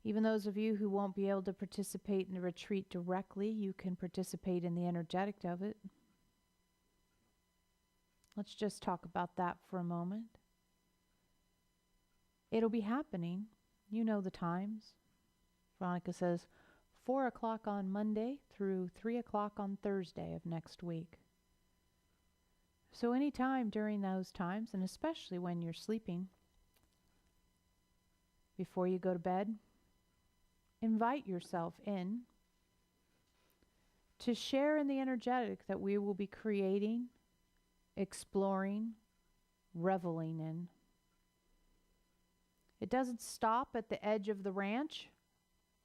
Even those of you who won't be able to participate in the retreat directly, you can participate in the energetic of it. Let's just talk about that for a moment. It'll be happening. You know the times. Veronica says 4 o'clock on Monday through 3 o'clock on Thursday of next week. So any time during those times, and especially when you're sleeping, before you go to bed, invite yourself in to share in the energetic that we will be creating, exploring, reveling in. It doesn't stop at the edge of the ranch.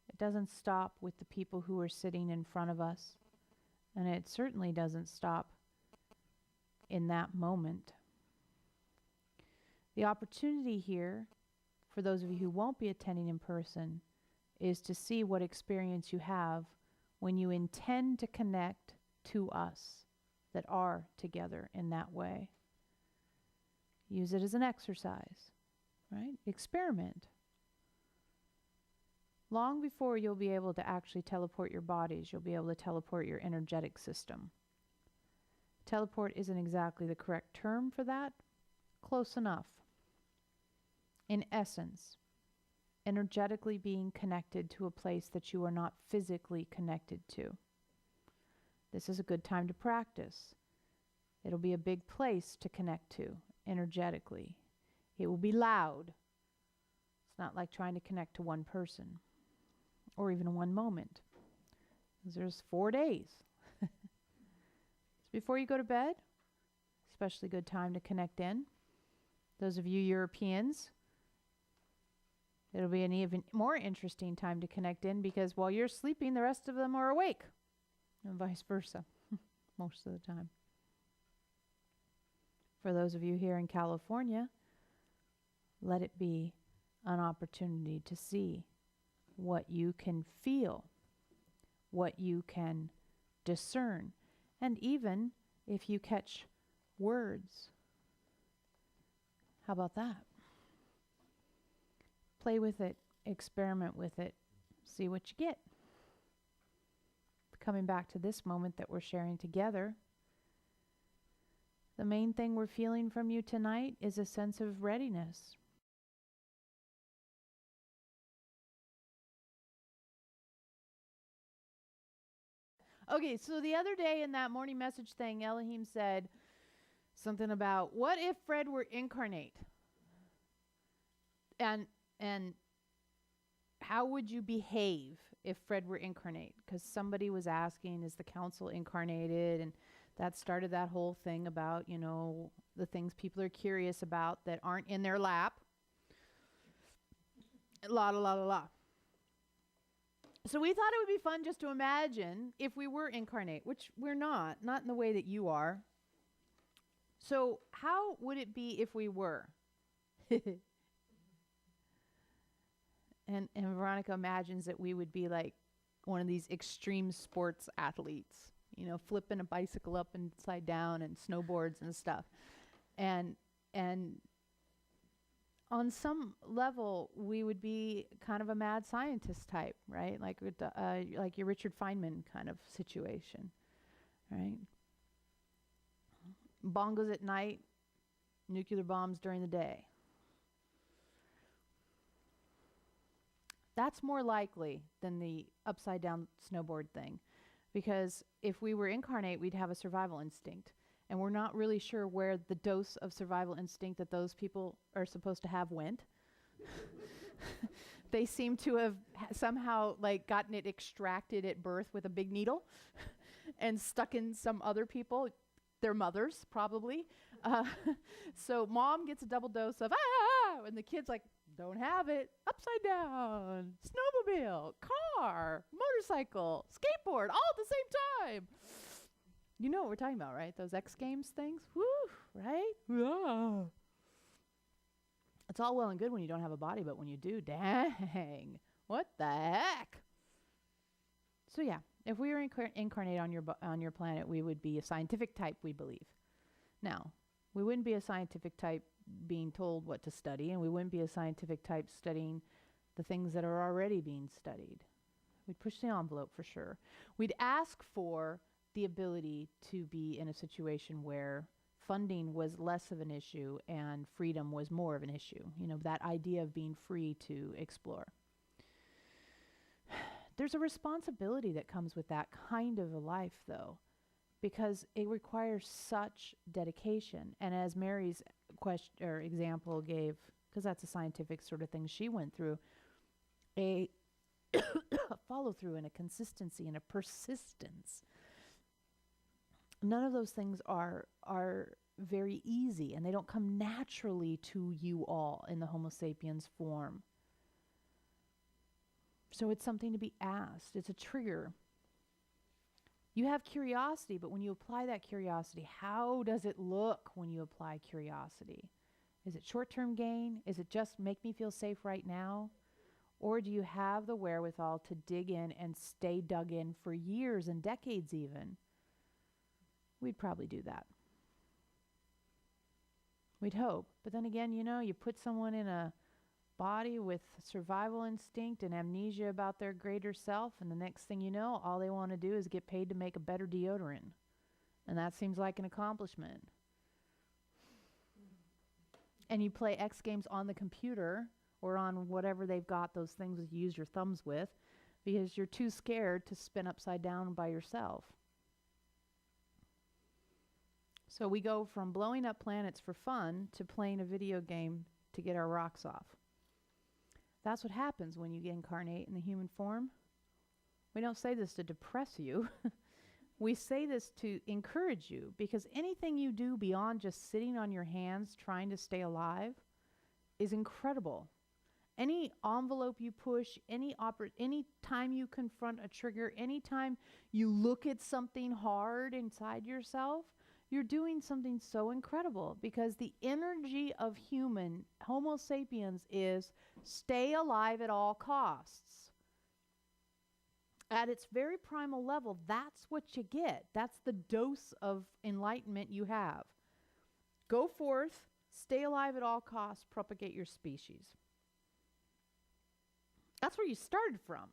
It doesn't stop with the people who are sitting in front of us. And it certainly doesn't stop in that moment. The opportunity here, for those of you who won't be attending in person, is to see what experience you have when you intend to connect to us that are together in that way. Use it as an exercise, right? Experiment. Long before you'll be able to actually teleport your bodies, you'll be able to teleport your energetic system. Teleport isn't exactly the correct term for that. Close enough. In essence, energetically being connected to a place that you are not physically connected to. This is a good time to practice. It'll be a big place to connect to energetically. It will be loud. It's not like trying to connect to one person or even one moment. There's 4 days. So before you go to bed, especially good time to connect in. Those of you Europeans, it'll be an even more interesting time to connect in because while you're sleeping, the rest of them are awake, and vice versa, most of the time. For those of you here in California, let it be an opportunity to see what you can feel, what you can discern, and even if you catch words. How about that? Play with it, experiment with it, see what you get. Coming back to this moment that we're sharing together, the main thing we're feeling from you tonight is a sense of readiness. Okay, so the other day in that morning message thing, Elohim said something about, what if Fred were incarnate? And how would you behave if Fred were incarnate? Because somebody was asking, is the council incarnated? And that started that whole thing about, you know, the things people are curious about that aren't in their lap. La la la la la. So we thought it would be fun just to imagine if we were incarnate, which we're not in the way that you are. So how would it be if we were? And Veronica imagines that we would be like one of these extreme sports athletes, you know, flipping a bicycle up and upside down and snowboards and stuff. And on some level, we would be kind of a mad scientist type, right? Like your Richard Feynman kind of situation, right? Bongos at night, nuclear bombs during the day. That's more likely than the upside down snowboard thing, because if we were incarnate, we'd have a survival instinct. And we're not really sure where the dose of survival instinct that those people are supposed to have went. They seem to have somehow like gotten it extracted at birth with a big needle and stuck in some other people, their mothers probably. So mom gets a double dose of and the kid's like, don't have it. Upside down, snowmobile, car, motorcycle, skateboard, all at the same time. You know what we're talking about, right? Those X Games things? Woo, right? Yeah. It's all well and good when you don't have a body, but when you do, dang, what the heck? So yeah, if we were incarnate on your planet, we would be a scientific type, we believe. Now, we wouldn't be a scientific type being told what to study, and we wouldn't be a scientific type studying the things that are already being studied. We'd push the envelope for sure. We'd ask for the ability to be in a situation where funding was less of an issue and freedom was more of an issue. You know, that idea of being free to explore. There's a responsibility that comes with that kind of a life, though, because it requires such dedication. And as Mary's question or example gave, because that's a scientific sort of thing she went through, a follow through and a consistency and a persistence. None of those things are very easy, and they don't come naturally to you all in the Homo sapiens form. So it's something to be asked. It's a trigger. You have curiosity, but when you apply that curiosity, how does it look when you apply curiosity? Is it short-term gain? Is it just make me feel safe right now? Or do you have the wherewithal to dig in and stay dug in for years and decades even? We'd probably do that. We'd hope. But then again, you know, you put someone in a body with survival instinct and amnesia about their greater self, and the next thing you know, all they want to do is get paid to make a better deodorant. And that seems like an accomplishment. And you play X Games on the computer or on whatever they've got, those things that you use your thumbs with, because you're too scared to spin upside down by yourself. So we go from blowing up planets for fun to playing a video game to get our rocks off. That's what happens when you incarnate in the human form. We don't say this to depress you. We say this to encourage you, because anything you do beyond just sitting on your hands trying to stay alive is incredible. Any envelope you push, any time you confront a trigger, anytime you look at something hard inside yourself, you're doing something so incredible, because the energy of Homo sapiens, is stay alive at all costs. At its very primal level, that's what you get. That's the dose of enlightenment you have. Go forth, stay alive at all costs, propagate your species. That's where you started from.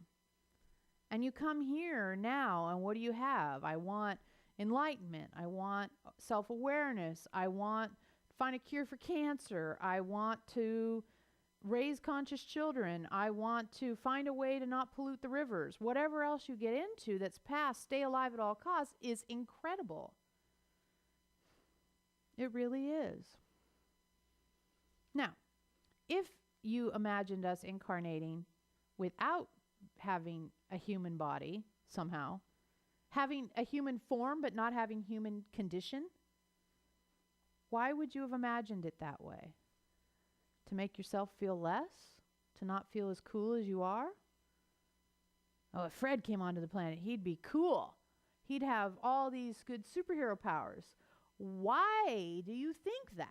And you come here now, and what do you have? I want enlightenment. I want self-awareness. I want to find a cure for cancer. I want to raise conscious children. I want to find a way to not pollute the rivers. Whatever else you get into that's past stay alive at all costs is incredible. It really is. Now, if you imagined us incarnating without having a human body somehow, having a human form but not having human condition, why would you have imagined it that way? To make yourself feel less? To not feel as cool as you are? Oh, if Fred came onto the planet, he'd be cool. He'd have all these good superhero powers. Why do you think that?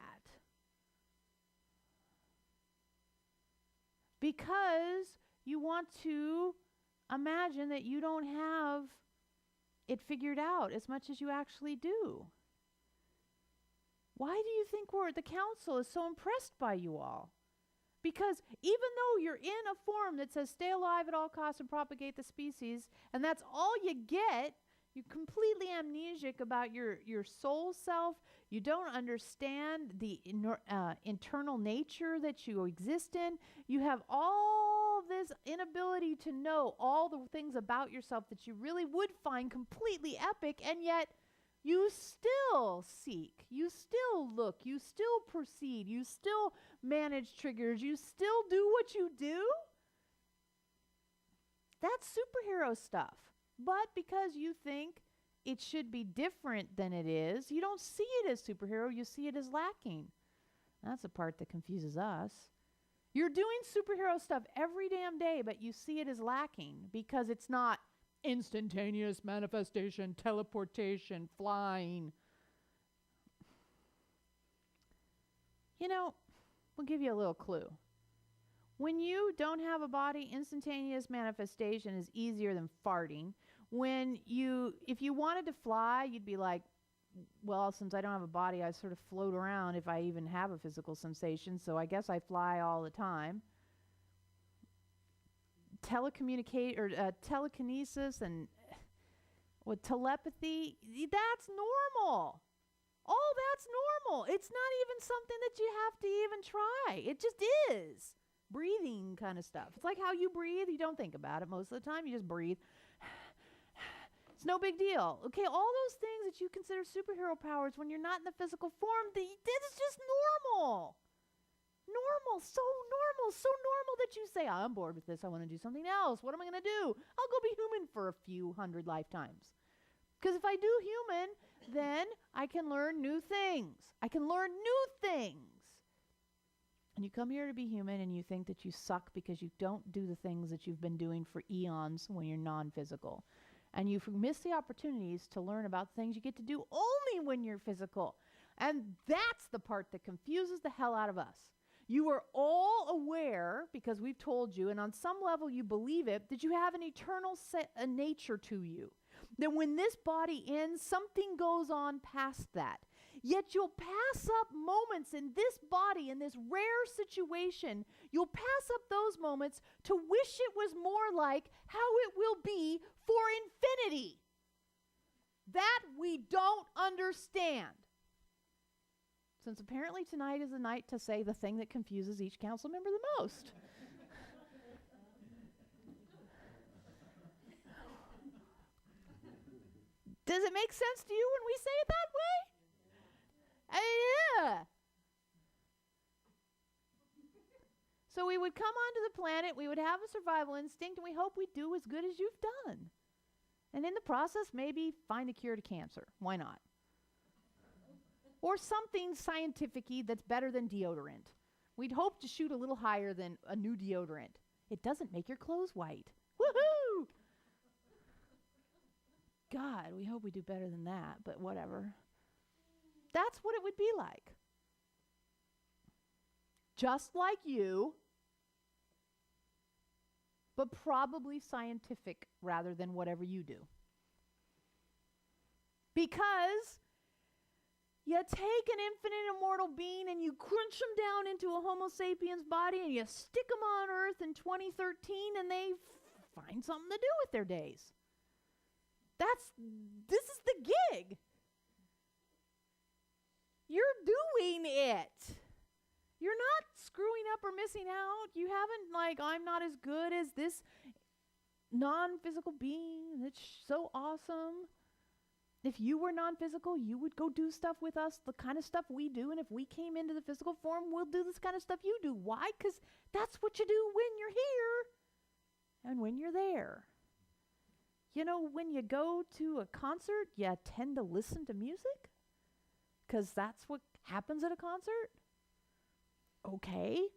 Because you want to imagine that you don't have it figured out as much as you actually do. Why do you think the council is so impressed by you all? Because even though you're in a form that says stay alive at all costs and propagate the species, and that's all you get, you're completely amnesic about your soul self. You don't understand the internal nature that you exist in. You have all this inability to know all the things about yourself that you really would find completely epic, and yet you still seek, you still look, you still proceed, you still manage triggers, you still do what you do. That's superhero stuff. But because you think it should be different than it is, you don't see it as superhero, you see it as lacking. That's the part that confuses us. You're doing superhero stuff every damn day, but you see it as lacking because it's not instantaneous manifestation, teleportation, flying. You know, we'll give you a little clue. When you don't have a body, instantaneous manifestation is easier than farting. If you wanted to fly, you'd be like, well, since I don't have a body, I sort of float around if I even have a physical sensation, so I guess I fly all the time. telekinesis and with telepathy, that's normal. All that's normal. It's not even something that you have to even try. It just is. Breathing kind of stuff. It's like how you breathe. You don't think about it most of the time. You just breathe. It's no big deal. Okay, all those things that you consider superhero powers when you're not in the physical form, this is just normal. Normal, so normal that you say, I'm bored with this. I want to do something else. What am I going to do? I'll go be human for a few hundred lifetimes. Because if I do human, then I can learn new things. I can learn new things. And you come here to be human and you think that you suck because you don't do the things that you've been doing for eons when you're non-physical. And you miss the opportunities to learn about things you get to do only when you're physical. And that's the part that confuses the hell out of us. You are all aware, because we've told you, and on some level you believe it, that you have an eternal nature to you. That when this body ends, something goes on past that. Yet you'll pass up moments in this body, in this rare situation, you'll pass up those moments to wish it was more like how it will be for infinity. That we don't understand. Since apparently tonight is the night to say the thing that confuses each council member the most. Does it make sense to you when we say it that way? Yeah. So we would come onto the planet, we would have a survival instinct, and we hope we do as good as you've done. And in the process, maybe find a cure to cancer. Why not? Or something scientific-y that's better than deodorant. We'd hope to shoot a little higher than a new deodorant. It doesn't make your clothes white. Woohoo! God, we hope we do better than that, but whatever. That's what it would be like. Just like you, but probably scientific rather than whatever you do. Because you take an infinite immortal being and you crunch them down into a Homo sapiens body and you stick them on Earth in 2013 and they find something to do with their days. This is the gig. You're doing it. You're not screwing up or missing out. You haven't I'm not as good as this non-physical being that's so awesome. If you were non-physical, you would go do stuff with us, the kind of stuff we do. And if we came into the physical form, we'll do this kind of stuff you do. Why? Because that's what you do when you're here and when you're there. You know, when you go to a concert, you tend to listen to music because that's what happens at a concert. Okay.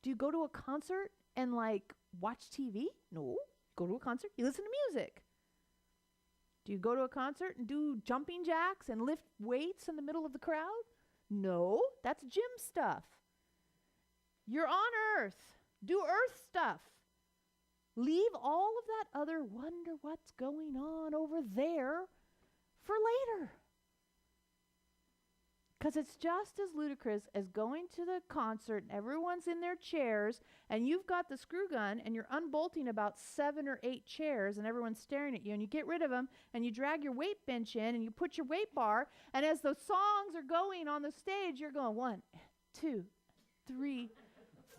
Do you go to a concert and watch TV? No. Go to a concert, you listen to music. Do you go to a concert and do jumping jacks and lift weights in the middle of the crowd? No, that's gym stuff. You're on Earth. Do Earth stuff. Leave all of that other wonder what's going on over there for later. Because it's just as ludicrous as going to the concert and everyone's in their chairs and you've got the screw gun and you're unbolting about 7 or 8 chairs and everyone's staring at you and you get rid of them and you drag your weight bench in and you put your weight bar and as those songs are going on the stage, you're going 1, 2, 3,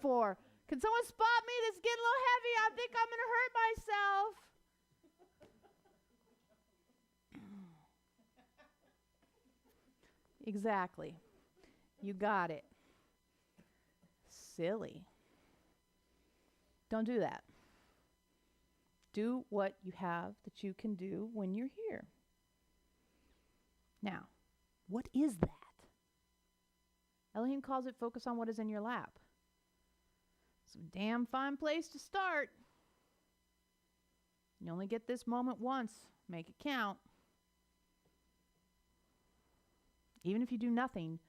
4. Can someone spot me? This is getting a little heavy. I think I'm going to hurt myself. Exactly. You got it. Silly. Don't do that. Do what you have that you can do when you're here. Now, what is that? Elohim calls it focus on what is in your lap. It's a damn fine place to start. You only get this moment once. Make it count. Even if you do nothing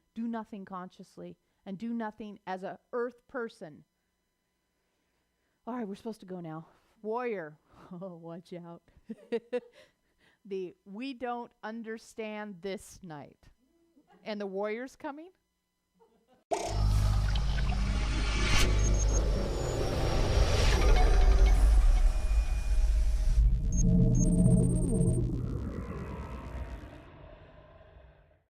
consciously and do nothing as a earth person. All right, we're supposed to go now. Warrior. Oh, watch out. We don't understand this night. And the warrior's coming?